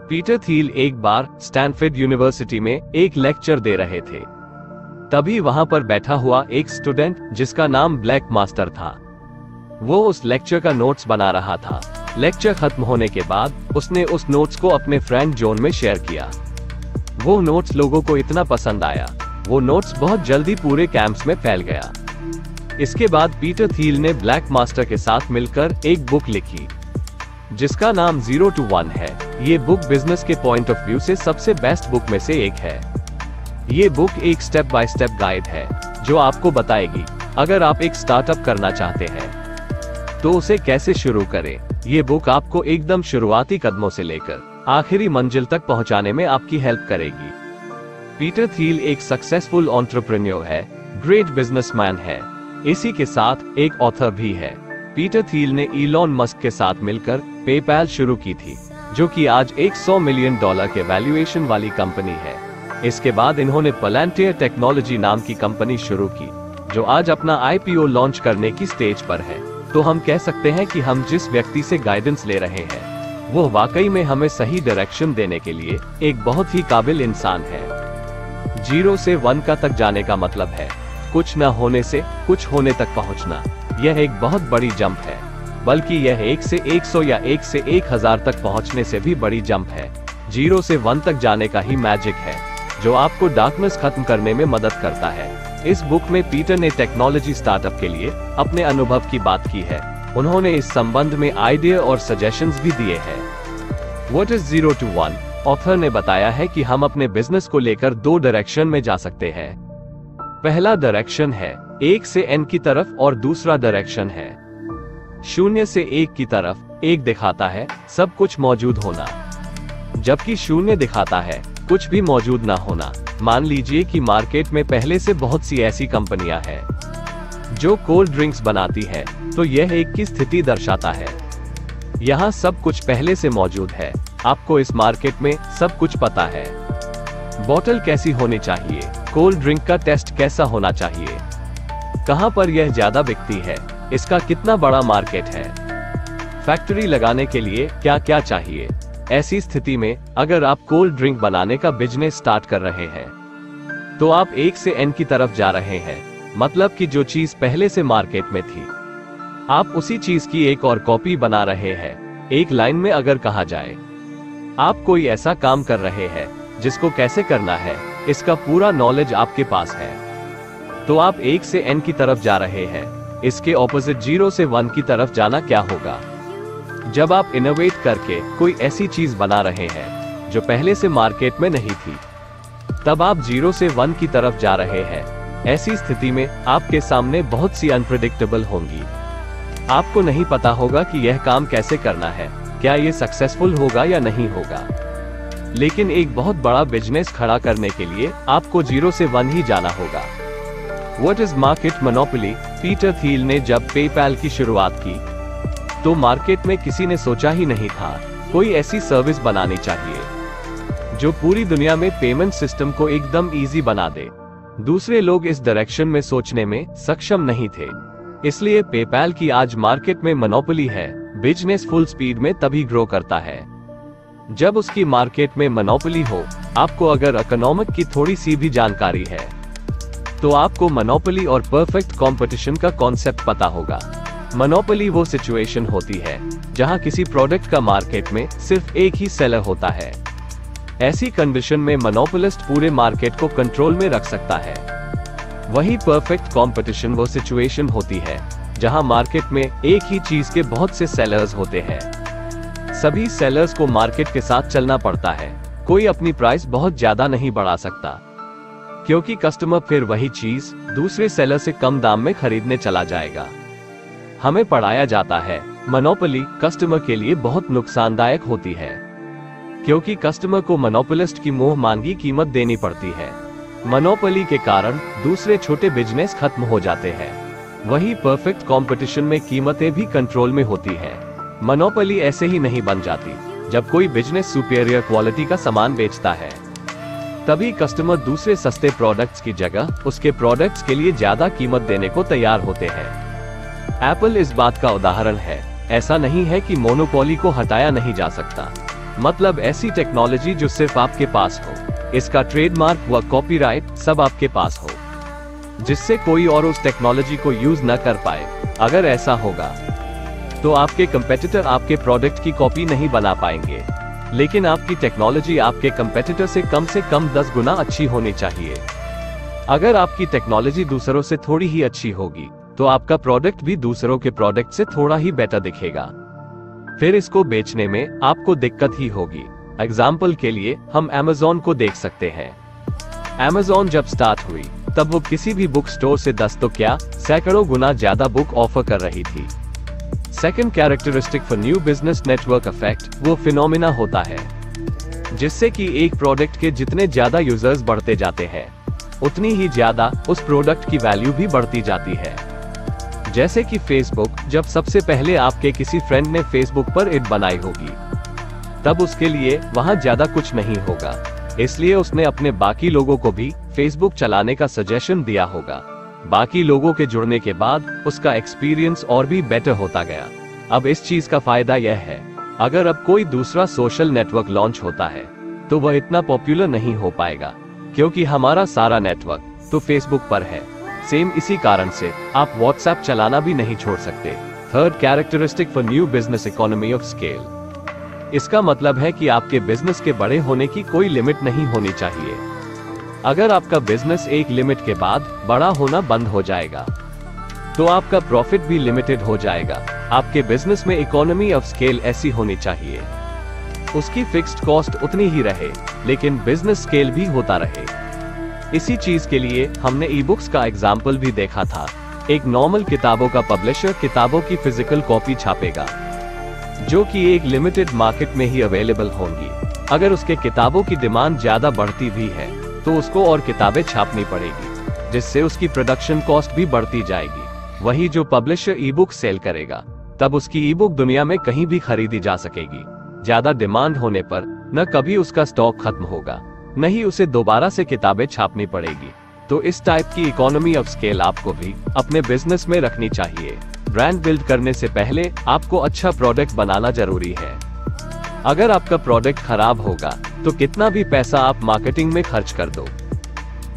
Peter थियल एक बार Stanford university में एक लेक्चर दे रहे थे। तभी वहां पर बैठा हुआ एक स्टूडेंट जिसका नाम ब्लैक मास्टर था, वो उस लेक्चर का नोट्स बना रहा था। लेक्चर खत्म होने के बाद उसने उस नोट्स को अपने फ्रेंड जॉन में शेयर किया। वो नोट्स लोगों को इतना पसंद आया, वो नोट्स बहुत जल्दी पूरे कैंपस में फैल गया। इसके बाद पीटर थियल ने ब्लैक मास्टर के साथ मिलकर एक बुक लिखी जिसका नाम 0 to 1 है। ये बुक बिजनेस के पॉइंट ऑफ व्यू से सबसे बेस्ट बुक में से एक है। ये बुक एक स्टेप बाय स्टेप गाइड है जो आपको बताएगी अगर आप एक स्टार्टअप करना चाहते हैं तो उसे कैसे शुरू करें। ये बुक आपको एकदम शुरुआती कदमों से लेकर आखिरी मंजिल तक पहुंचाने में आपकी हेल्प करेगी। पीटर थियल एक सक्सेसफुल एंटरप्रेन्योर है, ग्रेट बिजनेसमैन है, इसी के साथ एक ऑथर भी है। पीटर थियल ने इलॉन मस्क के साथ मिलकर पेपैल शुरू की थी, जो कि आज $100 मिलियन के वैल्यूएशन वाली कंपनी है। इसके बाद इन्होंने पलांटियर टेक्नोलॉजी नाम की कंपनी शुरू की, जो आज अपना IPO लॉन्च करने की स्टेज पर है। तो हम कह सकते हैं कि हम जिस व्यक्ति से गाइडेंस ले रहे हैं वो वाकई में हमें सही डायरेक्शन देने के लिए एक बहुत ही काबिल इंसान है। 0 से 1 का तक जाने का मतलब है कुछ न होने से कुछ होने तक पहुंचना। यह एक बहुत बड़ी जंप है, बल्कि यह 1 से 100 या 1 से 1000 तक पहुंचने से भी बड़ी जंप है। 0 से 1 तक जाने का ही मैजिक है जो आपको डार्कनेस खत्म करने में मदद करता है। इस बुक में पीटर ने टेक्नोलॉजी स्टार्टअप के लिए अपने अनुभव की बात की है। उन्होंने इस संबंध में आइडिया और सजेशंस भी दिए हैं। What is 0 to 1? ऑथर ने बताया है कि हम अपने बिजनेस को लेकर 2 डायरेक्शन में जा सकते हैं। पहला डायरेक्शन है 1 से n की तरफ और दूसरा डायरेक्शन है 0 से 1 की तरफ। 1 दिखाता है सब कुछ मौजूद होना, जबकि 0 दिखाता है कुछ भी मौजूद ना होना। मान लीजिए कि मार्केट में पहले से बहुत सी ऐसी कंपनियां हैं जो कोल्ड ड्रिंक्स बनाती है, तो यह 1 की स्थिति दर्शाता है। यहाँ सब कुछ पहले से मौजूद है, आपको इस मार्केट में सब कुछ पता है। बोतल कैसी होनी चाहिए, कोल्ड ड्रिंक का टेस्ट कैसा होना चाहिए, कहां पर यह ज्यादा बिकती है, इसका कितना बड़ा मार्केट है, फैक्ट्री लगाने के लिए क्या क्या चाहिए। ऐसी स्थिति में अगर आप कोल्ड ड्रिंक बनाने का बिजनेस स्टार्ट कर रहे हैं तो आप 1 से n की तरफ जा रहे हैं, मतलब कि जो चीज पहले से मार्केट में थी आप उसी चीज की एक और कॉपी बना रहे हैं। एक लाइन में अगर कहा जाए, आप कोई ऐसा काम कर रहे हैं जिसको कैसे करना है इसका पूरा नॉलेज आपके पास है, तो आप 1 से n की तरफ जा रहे हैं। इसके ऑपोजिट 0 से 1 की तरफ जाना क्या होगा? जब आप इनोवेट करके कोई ऐसी चीज बना रहे हैं जो पहले से मार्केट में नहीं थी, तब आप 0 से 1 की तरफ जा रहे हैं। ऐसी स्थिति में आपके सामने बहुत सी अनप्रेडिक्टेबल होंगी। आपको नहीं पता होगा कि यह काम कैसे करना है, क्या ये सक्सेसफुल होगा या नहीं होगा। लेकिन एक बहुत बड़ा बिजनेस खड़ा करने के लिए आपको 0 से 1 ही जाना होगा। What is market monopoly? Peter थियल ने जब पेपैल की शुरुआत की तो मार्केट में किसी ने सोचा ही नहीं था कोई ऐसी सर्विस बनानी चाहिए जो पूरी दुनिया में पेमेंट सिस्टम को एकदम इजी बना दे। दूसरे लोग इस डायरेक्शन में सोचने में सक्षम नहीं थे, इसलिए पेपैल की आज मार्केट में मोनोपोली है। बिजनेस फुल स्पीड में तभी ग्रो करता है जब उसकी मार्केट में मोनोपोली हो। आपको अगर इकोनॉमिक की थोड़ी सी भी जानकारी है तो आपको मोनोपोली और परफेक्ट कंपटीशन का कॉन्सेप्ट पता होगा। मोनोपोली वो सिचुएशन होती है जहां किसी प्रोडक्ट का मार्केट में सिर्फ एक ही सेलर होता है। ऐसी कंडीशन में मोनोपोलिस्ट पूरे मार्केट को कंट्रोल में रख सकता है। वही परफेक्ट कंपटीशन वो सिचुएशन होती है जहां मार्केट में एक ही चीज के बहुत से सेलर्स होते हैं। सभी सेलर्स को मार्केट के साथ चलना पड़ता है। कोई अपनी प्राइस बहुत ज्यादा नहीं बढ़ा सकता, क्योंकि कस्टमर फिर वही चीज दूसरे सेलर से कम दाम में खरीदने चला जाएगा। हमें पढ़ाया जाता है मोनोपोली कस्टमर के लिए बहुत नुकसानदायक होती है, क्योंकि कस्टमर को मोनोपोलिस्ट की मुंह मांगी कीमत देनी पड़ती है। मोनोपोली के कारण दूसरे छोटे बिजनेस खत्म हो जाते हैं। वही परफेक्ट कंपटीशन में कीमतें भी कंट्रोल में होती है। मोनोपोली ऐसे ही नहीं बन जाती। जब कोई बिजनेस सुपीरियर क्वालिटी का सामान बेचता है तभी कस्टमर दूसरे सस्ते प्रोडक्ट्स की जगह उसके प्रोडक्ट्स के लिए ज्यादा कीमत देने को तैयार होते हैं। एप्पल इस बात का उदाहरण है। ऐसा नहीं है कि मोनोपोली को हटाया नहीं जा सकता। मतलब ऐसी टेक्नोलॉजी जो सिर्फ आपके पास हो, इसका ट्रेडमार्क व कॉपीराइट सब आपके पास हो, जिससे कोई और उस टेक्नोलॉजी को यूज न कर पाए। अगर ऐसा होगा तो आपके कंपेटिटर आपके प्रोडक्ट की कॉपी नहीं बना पाएंगे, लेकिन आपकी टेक्नोलॉजी आपके कंपेटिटर से कम 10 गुना अच्छी होनी चाहिए। अगर आपकी टेक्नोलॉजी दूसरों से थोड़ी ही अच्छी होगी तो आपका प्रोडक्ट भी दूसरों के प्रोडक्ट से थोड़ा ही बेटर दिखेगा, फिर इसको बेचने में आपको दिक्कत ही होगी। एग्जाम्पल के लिए हम Amazon को देख सकते हैं। Amazon जब स्टार्ट हुई तब वो किसी भी बुक स्टोर से 10 तो क्या सैकड़ों गुना ज्यादा बुक ऑफर कर रही थी। Second characteristic for new business network effect वो फिनोमिना होता है, जिससे कि एक प्रोडक्ट के जितने ज्यादा यूजर्स बढ़ते जाते हैं उतनी ही ज्यादा उस प्रोडक्ट की वैल्यू भी बढ़ती जाती है। जैसे कि फेसबुक, जब सबसे पहले आपके किसी फ्रेंड ने फेसबुक पर ऐड बनाई होगी तब उसके लिए वहां ज्यादा कुछ नहीं होगा, इसलिए उसने अपने बाकी लोगों को भी फेसबुक चलाने का सजेशन दिया होगा। बाकी लोगों के जुड़ने के बाद उसका एक्सपीरियंस और भी बेटर होता गया। अब इस चीज का फायदा यह है, अगर अब कोई दूसरा सोशल नेटवर्क लॉन्च होता है तो वह इतना पॉपुलर नहीं हो पाएगा, क्योंकि हमारा सारा नेटवर्क तो फेसबुक पर है। सेम इसी कारण से आप व्हाट्सएप चलाना भी नहीं छोड़ सकते। Third characteristic for new business economy of scale. इसका मतलब है कि आपके बिजनेस के बड़े होने की कोई लिमिट नहीं होनी चाहिए। अगर आपका बिजनेस एक लिमिट के बाद बड़ा होना बंद हो जाएगा तो आपका प्रॉफिट भी लिमिटेड हो जाएगा। आपके बिजनेस में इकोनॉमी ऑफ स्केल ऐसी होनी चाहिए, उसकी फिक्स्ड कॉस्ट उतनी ही रहे लेकिन बिजनेस स्केल भी होता रहे। इसी चीज के लिए हमने ई बुक्स का एग्जाम्पल भी देखा था। एक नॉर्मल किताबों का पब्लिशर किताबों की फिजिकल कॉपी छापेगा जो कि एक लिमिटेड मार्केट में ही अवेलेबल होंगी। अगर उसके किताबों की डिमांड ज्यादा बढ़ती भी है तो उसको और किताबें छापनी पड़ेगी, जिससे उसकी प्रोडक्शन कॉस्ट भी बढ़ती जाएगी। वही जो पब्लिशर ई बुक सेल करेगा तब उसकी ई बुक दुनिया में कहीं भी खरीदी जा सकेगी। ज्यादा डिमांड होने पर न कभी उसका स्टॉक खत्म होगा, न ही उसे दोबारा से किताबें छापनी पड़ेगी। तो इस टाइप की इकोनॉमी ऑफ स्केल आपको भी अपने बिजनेस में रखनी चाहिए। ब्रांड बिल्ड करने से पहले आपको अच्छा प्रोडक्ट बनाना जरूरी है। अगर आपका प्रोडक्ट खराब होगा तो कितना भी पैसा आप मार्केटिंग में खर्च कर दो,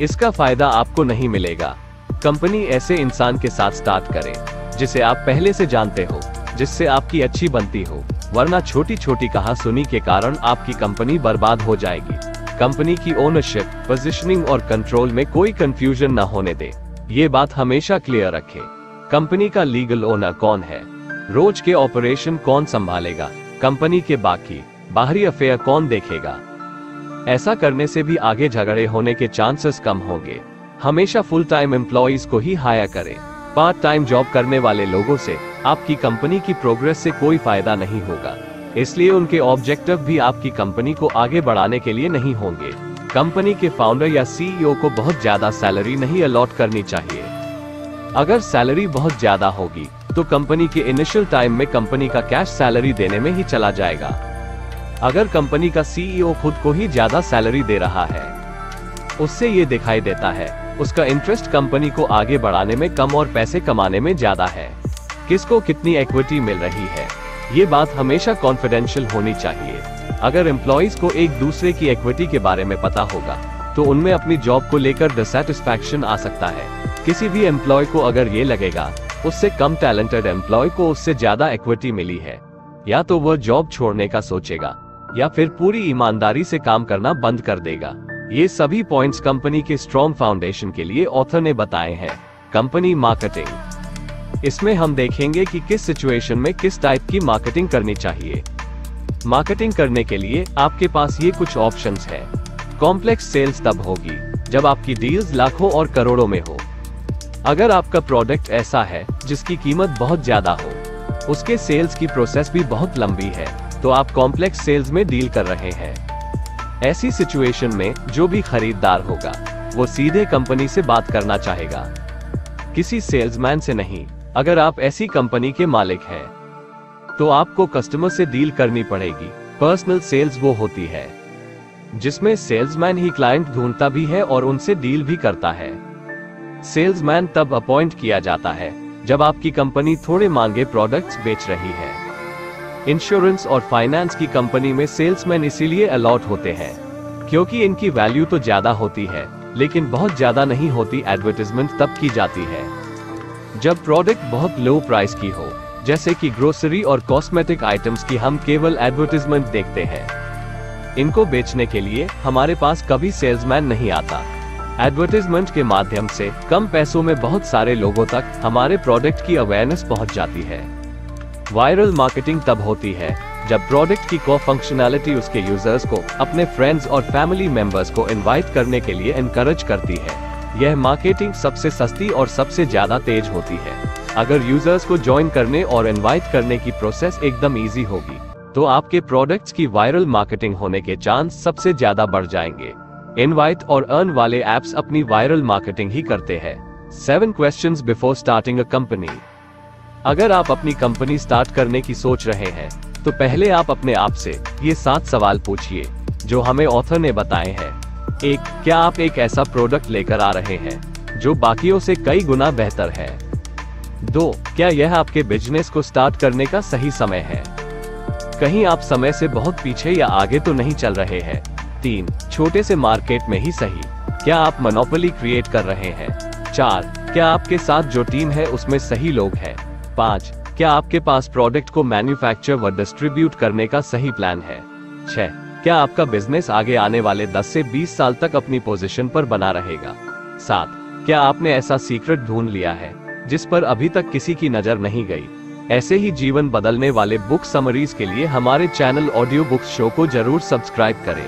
इसका फायदा आपको नहीं मिलेगा। कंपनी ऐसे इंसान के साथ स्टार्ट करें जिसे आप पहले से जानते हो, जिससे आपकी अच्छी बनती हो, वरना छोटी छोटी कहासुनी के कारण आपकी कंपनी बर्बाद हो जाएगी। कंपनी की ओनरशिप, पोजीशनिंग और कंट्रोल में कोई कंफ्यूजन न होने दे, ये बात हमेशा क्लियर रखें। कंपनी का लीगल ओनर कौन है, रोज के ऑपरेशन कौन संभालेगा, कंपनी के बाहरी अफेयर कौन देखेगा। ऐसा करने से भी आगे झगड़े होने के चांसेस कम होंगे। हमेशा फुल टाइम एम्प्लॉइज को ही हायर करें। पार्ट टाइम जॉब करने वाले लोगों से आपकी कंपनी की प्रोग्रेस से कोई फायदा नहीं होगा, इसलिए उनके ऑब्जेक्टिव भी आपकी कंपनी को आगे बढ़ाने के लिए नहीं होंगे। कंपनी के फाउंडर या सीईओ को बहुत ज्यादा सैलरी नहीं अलॉट करनी चाहिए। अगर सैलरी बहुत ज्यादा होगी तो कंपनी के इनिशियल टाइम में कंपनी का कैश सैलरी देने में ही चला जाएगा। अगर कंपनी का सीईओ खुद को ही ज्यादा सैलरी दे रहा है, उससे ये दिखाई देता है उसका इंटरेस्ट कंपनी को आगे बढ़ाने में कम और पैसे कमाने में ज्यादा है। किसको कितनी इक्विटी मिल रही है, ये बात हमेशा कॉन्फिडेंशियल होनी चाहिए। अगर एम्प्लॉइज को एक दूसरे की इक्विटी के बारे में पता होगा तो उनमें अपनी जॉब को लेकर डिससैटिस्फैक्शन आ सकता है। किसी भी एम्प्लॉय को अगर ये लगेगा उससे कम टैलेंटेड एम्प्लॉय को उससे ज्यादा इक्विटी मिली है, या तो वह जॉब छोड़ने का सोचेगा या फिर पूरी ईमानदारी से काम करना बंद कर देगा। ये सभी पॉइंट्स कंपनी के स्ट्रॉन्ग फाउंडेशन के लिए ऑथर ने बताए हैं। कंपनी मार्केटिंग, इसमें हम देखेंगे कि किस सिचुएशन में किस टाइप की मार्केटिंग करनी चाहिए। मार्केटिंग करने के लिए आपके पास ये कुछ ऑप्शंस हैं। कॉम्प्लेक्स सेल्स तब होगी जब आपकी डील्स लाखों और करोड़ों में हो। अगर आपका प्रोडक्ट ऐसा है जिसकी कीमत बहुत ज्यादा हो, उसके सेल्स की प्रोसेस भी बहुत लंबी है, तो आप कॉम्प्लेक्स सेल्स में डील कर रहे हैं। ऐसी सिचुएशन में जो भी खरीदार होगा वो सीधे कंपनी से बात करना चाहेगा, किसी सेल्समैन से नहीं। अगर आप ऐसी कंपनी के मालिक हैं तो आपको कस्टमर से डील करनी पड़ेगी। पर्सनल सेल्स वो होती है जिसमें सेल्समैन ही क्लाइंट ढूंढता भी है और उनसे डील भी करता है। सेल्समैन तब अपॉइंट किया जाता है जब आपकी कंपनी थोड़े महंगे प्रोडक्ट्स बेच रही है। इंश्योरेंस और फाइनेंस की कंपनी में सेल्समैन इसीलिए अलॉट होते हैं क्योंकि इनकी वैल्यू तो ज्यादा होती है, लेकिन बहुत ज्यादा नहीं होती। एडवर्टाइजमेंट तब की जाती है जब प्रोडक्ट बहुत लो प्राइस की हो, जैसे कि ग्रोसरी और कॉस्मेटिक आइटम्स की हम केवल एडवर्टाइजमेंट देखते हैं। इनको बेचने के लिए हमारे पास कभी सेल्समैन नहीं आता। एडवर्टाइजमेंट के माध्यम से कम पैसों में बहुत सारे लोगों तक हमारे प्रोडक्ट की अवेयरनेस पहुंच जाती है। वायरल मार्केटिंग तब होती है जब प्रोडक्ट की को फंक्शनैलिटी उसके यूजर्स को अपने फ्रेंड्स और फैमिली मेंबर्स को इनवाइट करने के लिए एनकरेज करती है। यह मार्केटिंग सबसे सस्ती और सबसे ज्यादा तेज होती है। अगर यूजर्स को ज्वाइन करने और इनवाइट करने की प्रोसेस एकदम इजी होगी, तो आपके प्रोडक्ट्स की वायरल मार्केटिंग होने के चांस सबसे ज्यादा बढ़ जाएंगे। इनवाइट और अर्न वाले एप्स अपनी वायरल मार्केटिंग ही करते हैं। 7 questions before starting a company. अगर आप अपनी कंपनी स्टार्ट करने की सोच रहे हैं, तो पहले आप अपने आप से ये 7 सवाल पूछिए जो हमें ऑथर ने बताए हैं। 1. क्या आप एक ऐसा प्रोडक्ट लेकर आ रहे हैं जो बाकियों से कई गुना बेहतर है? 2. क्या यह आपके बिजनेस को स्टार्ट करने का सही समय है? कहीं आप समय से बहुत पीछे या आगे तो नहीं चल रहे हैं? 3. छोटे से मार्केट में ही सही, क्या आप मोनोपोली क्रिएट कर रहे हैं? 4. क्या आपके साथ जो टीम है उसमें सही लोग हैं? 5. क्या आपके पास प्रोडक्ट को मैन्युफैक्चर व डिस्ट्रीब्यूट करने का सही प्लान है? 6. क्या आपका बिजनेस आगे आने वाले 10 से 20 साल तक अपनी पोजीशन पर बना रहेगा? 7. क्या आपने ऐसा सीक्रेट ढूंढ लिया है जिस पर अभी तक किसी की नजर नहीं गई? ऐसे ही जीवन बदलने वाले बुक समरीज के लिए हमारे चैनल ऑडियो बुक्स शो को जरूर सब्सक्राइब करें।